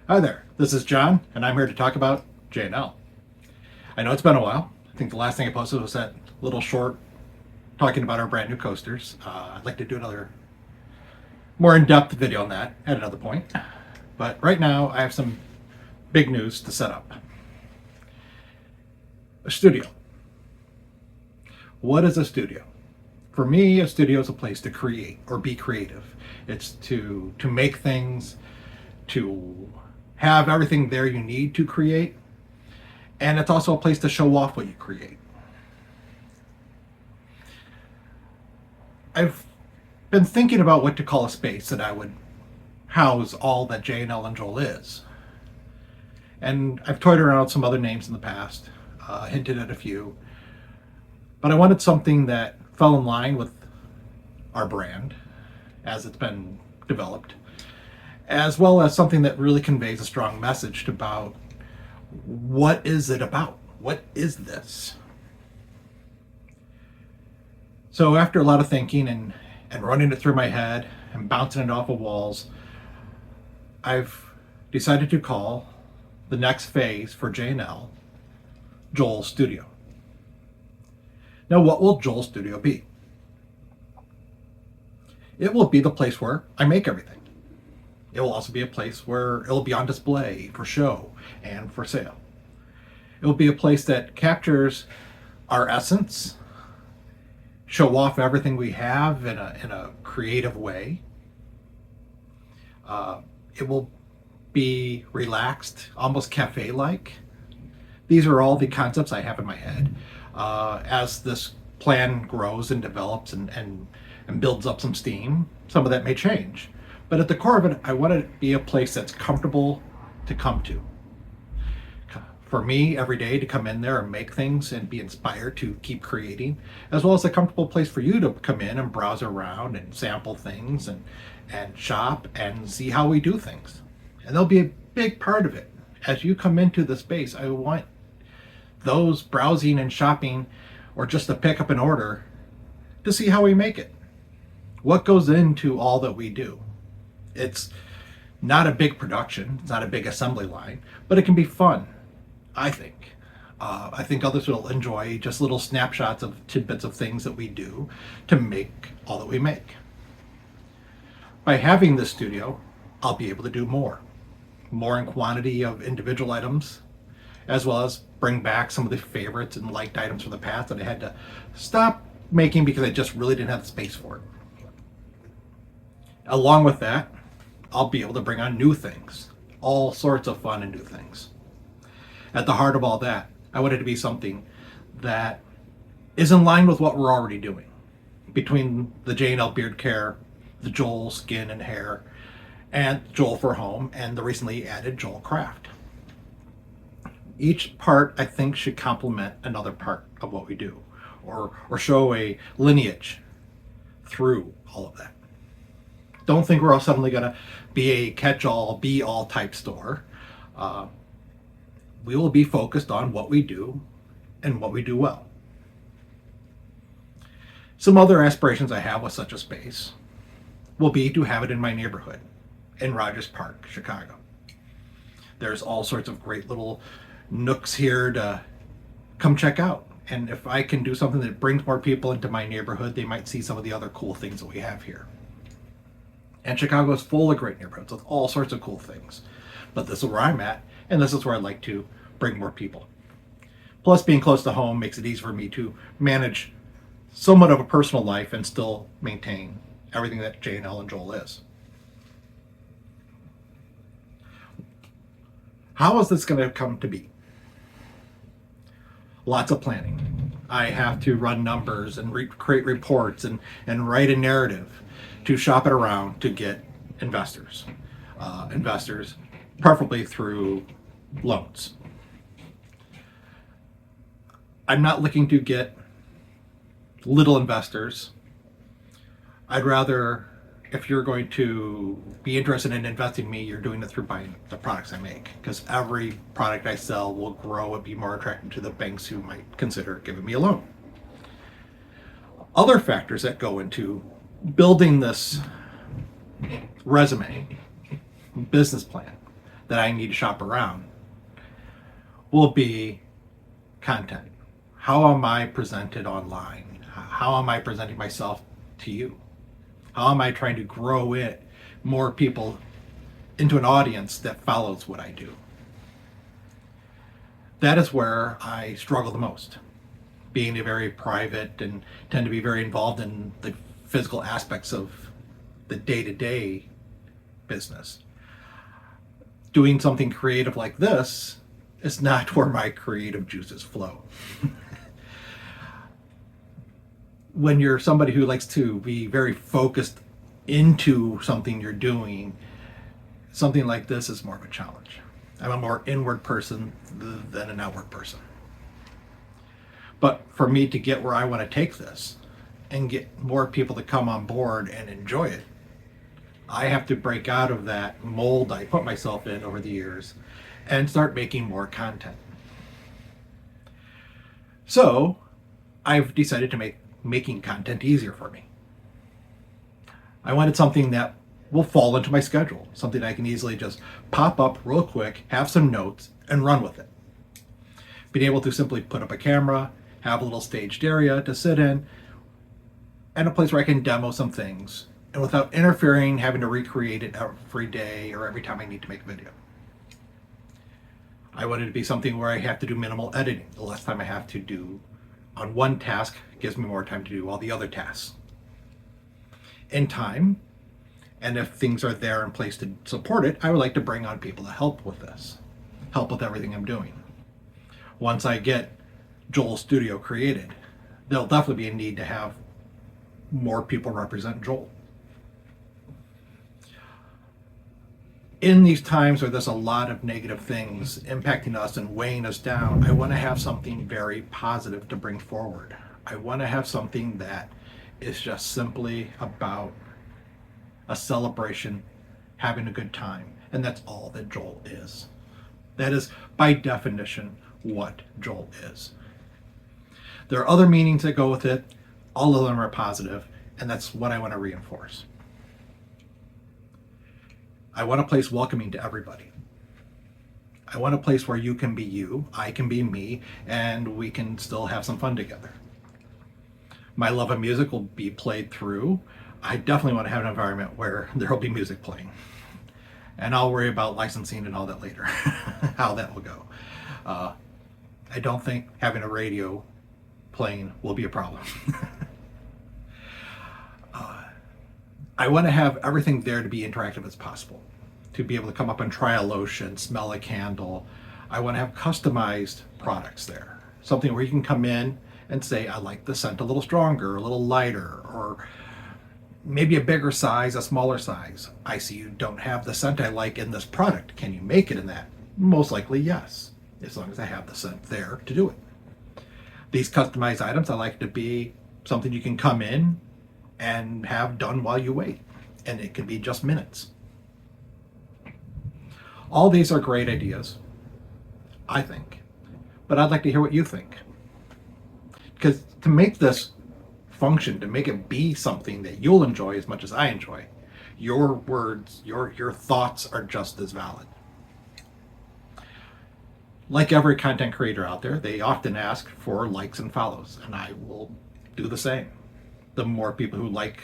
Hi there, this is John, and I'm here to talk about JNL. I know it's been a while. I think the last thing I posted was that little short talking about our brand new coasters. I'd like to do another more in-depth video on that at another point. But right now, I have some big news to set up. A studio. What is a studio? For me, a studio is a place to create or be creative. It's to make things, to have everything there you need to create, and it's also a place to show off what you create. I've been thinking about what to call a space that I would house all that JNL and JÖL is. And I've toyed around with some other names in the past, hinted at a few, but I wanted something that fell in line with our brand as it's been developed, as well as something that really conveys a strong message about what is it about? What is this? So after a lot of thinking and running it through my head and bouncing it off of walls, I've decided to call the next phase for JNL JÖL Studio. Now, what will JÖL Studio be? It will be the place where I make everything. It will also be a place where it'll be on display for show and for sale. It will be a place that captures our essence, show off everything we have in a creative way. It will be relaxed, almost cafe-like. These are all the concepts I have in my head. As this plan grows and develops and builds up some steam, some of that may change. But at the core of it, I want it to be a place that's comfortable to come to. For me, every day to come in there and make things and be inspired to keep creating, as well as a comfortable place for you to come in and browse around and sample things and shop and see how we do things. And there'll be a big part of it. As you come into the space, I want those browsing and shopping, or just to pick up an order, to see how we make it. What goes into all that we do. It's not a big production, it's not a big assembly line, but it can be fun, I think. I think others will enjoy just little snapshots of tidbits of things that we do to make all that we make. By having this studio, I'll be able to do more in quantity of individual items, as well as bring back some of the favorites and liked items from the past that I had to stop making because I just really didn't have the space for it. Along with that, I'll be able to bring on new things, all sorts of fun and new things. At the heart of all that, I want it to be something that is in line with what we're already doing. Between the JNL Beard Care, the JÖL Skin and Hair, and JÖL for Home, and the recently added JÖL Craft. Each part, I think, should complement another part of what we do, or show a lineage through all of that. Don't think we're all suddenly going to be a catch-all, be-all type store. We will be focused on what we do and what we do well. Some other aspirations I have with such a space will be to have it in my neighborhood, in Rogers Park, Chicago. There's all sorts of great little nooks here to come check out. And if I can do something that brings more people into my neighborhood, they might see some of the other cool things that we have here. And Chicago is full of great neighborhoods with all sorts of cool things. But this is where I'm at, and this is where I'd like to bring more people. Plus, being close to home makes it easy for me to manage somewhat of a personal life and still maintain everything that JNL and JÖL is. How is this going to come to be? Lots of planning. I have to run numbers and create reports and write a narrative to shop it around to get investors. Investors, preferably through loans. I'm not looking to get little investors. I'd rather, if you're going to be interested in investing in me, you're doing it through buying the products I make, because every product I sell will grow and be more attractive to the banks who might consider giving me a loan. Other factors that go into building this resume, business plan, that I need to shop around will be content. How am I presented online? How am I presenting myself to you? How am I trying to grow it, more people into an audience that follows what I do? That is where I struggle the most. Being a very private and tend to be very involved in the physical aspects of the day-to-day business. Doing something creative like this is not where my creative juices flow. When you're somebody who likes to be very focused into something you're doing, something like this is more of a challenge. I'm a more inward person than an outward person. But for me to get where I want to take this and get more people to come on board and enjoy it, I have to break out of that mold I put myself in over the years and start making more content. So I've decided to make making content easier for me. I wanted something that will fall into my schedule, something I can easily just pop up real quick, have some notes, and run with it. Being able to simply put up a camera, have a little staged area to sit in, and a place where I can demo some things, and without interfering, having to recreate it every day or every time I need to make a video. I wanted it to be something where I have to do minimal editing. The less time I have to do on one task gives me more time to do all the other tasks. In time, and if things are there in place to support it, I would like to bring on people to help with this, help with everything I'm doing. Once I get JÖL Studio created, there'll definitely be a need to have more people represent JÖL. In these times where there's a lot of negative things impacting us and weighing us down, I want to have something very positive to bring forward. I want to have something that is just simply about a celebration, having a good time, and that's all that JÖL is. That is, by definition, what JÖL is. There are other meanings that go with it. All of them are positive, and that's what I want to reinforce. I want a place welcoming to everybody. I want a place where you can be you, I can be me, and we can still have some fun together. My love of music will be played through. I definitely want to have an environment where there will be music playing. And I'll worry about licensing and all that later, how that will go. I don't think having a radio playing will be a problem. I want to have everything there to be interactive as possible, to be able to come up and try a lotion, smell a candle. I want to have customized products there, something where you can come in and say, I like the scent a little stronger, a little lighter, or maybe a bigger size, a smaller size. I see you don't have the scent I like in this product. Can you make it in that? Most likely, yes, as long as I have the scent there to do it. These customized items, I like to be something you can come in and have done while you wait. And it can be just minutes. All these are great ideas, I think. But I'd like to hear what you think. Because to make this function, to make it be something that you'll enjoy as much as I enjoy, your words, your thoughts are just as valid. Like every content creator out there, they often ask for likes and follows, and I will do the same. The more people who like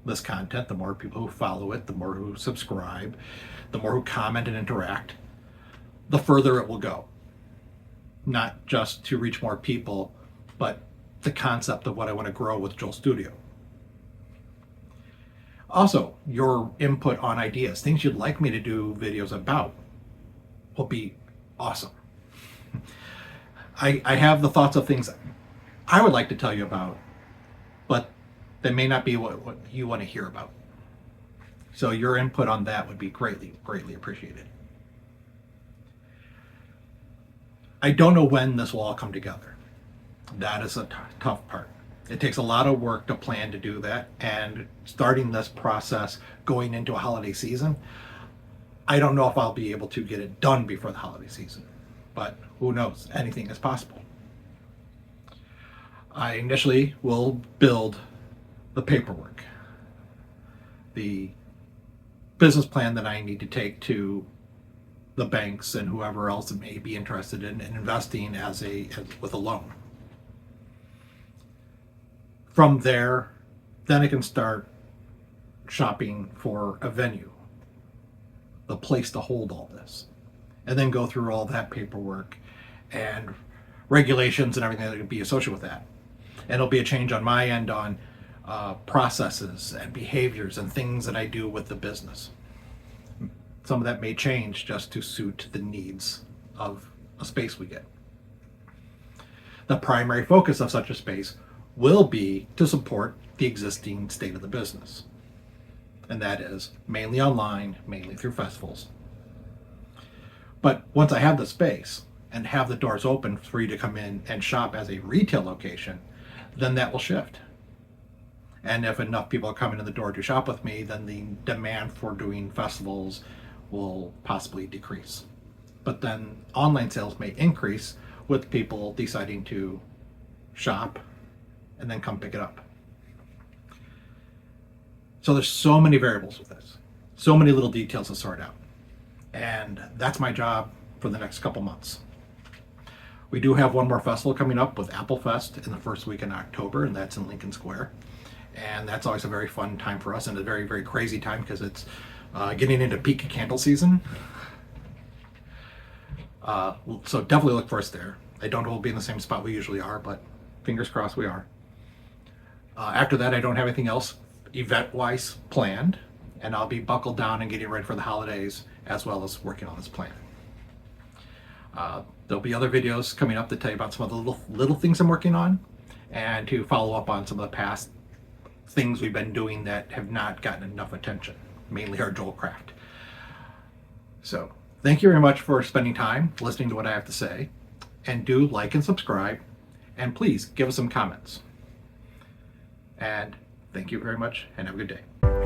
this content, the more people who follow it, the more who subscribe, the more who comment and interact, the further it will go. Not just to reach more people, but the concept of what I want to grow with JÖL Studio. Also, your input on ideas, things you'd like me to do videos about, will be awesome. I have the thoughts of things I would like to tell you about, but that may not be what you want to hear about. So your input on that would be greatly, greatly appreciated. I don't know when this will all come together. That is a tough part. It takes a lot of work to plan to do that, and starting this process going into a holiday season, I don't know if I'll be able to get it done before the holiday season, but who knows? Anything is possible. I initially will build the paperwork, the business plan that I need to take to the banks and whoever else may be interested in investing with a loan. From there, then I can start shopping for a venue, the place to hold all this, and then go through all that paperwork and regulations and everything that could be associated with that. And it'll be a change on my end on processes and behaviors and things that I do with the business. Some of that may change just to suit the needs of a space we get. The primary focus of such a space will be to support the existing state of the business. And that is mainly online, mainly through festivals. But once I have the space and have the doors open for you to come in and shop as a retail location, then that will shift. And if enough people are coming in the door to shop with me, then the demand for doing festivals will possibly decrease. But then online sales may increase with people deciding to shop and then come pick it up. So there's so many variables with this, so many little details to sort out. And that's my job for the next couple months. We do have one more festival coming up with Apple Fest in the first week in October, and that's in Lincoln Square. And that's always a very fun time for us, and a very, very crazy time because it's getting into peak candle season. So definitely look for us there. I don't know we'll be in the same spot we usually are, but fingers crossed we are. After that, I don't have anything else event-wise planned, and I'll be buckled down and getting ready for the holidays as well as working on this plan. There'll be other videos coming up to tell you about some of the little things I'm working on and to follow up on some of the past things we've been doing that have not gotten enough attention, mainly our JÖL craft. So thank you very much for spending time listening to what I have to say, and do like and subscribe, and please give us some comments. And thank you very much, and have a good day.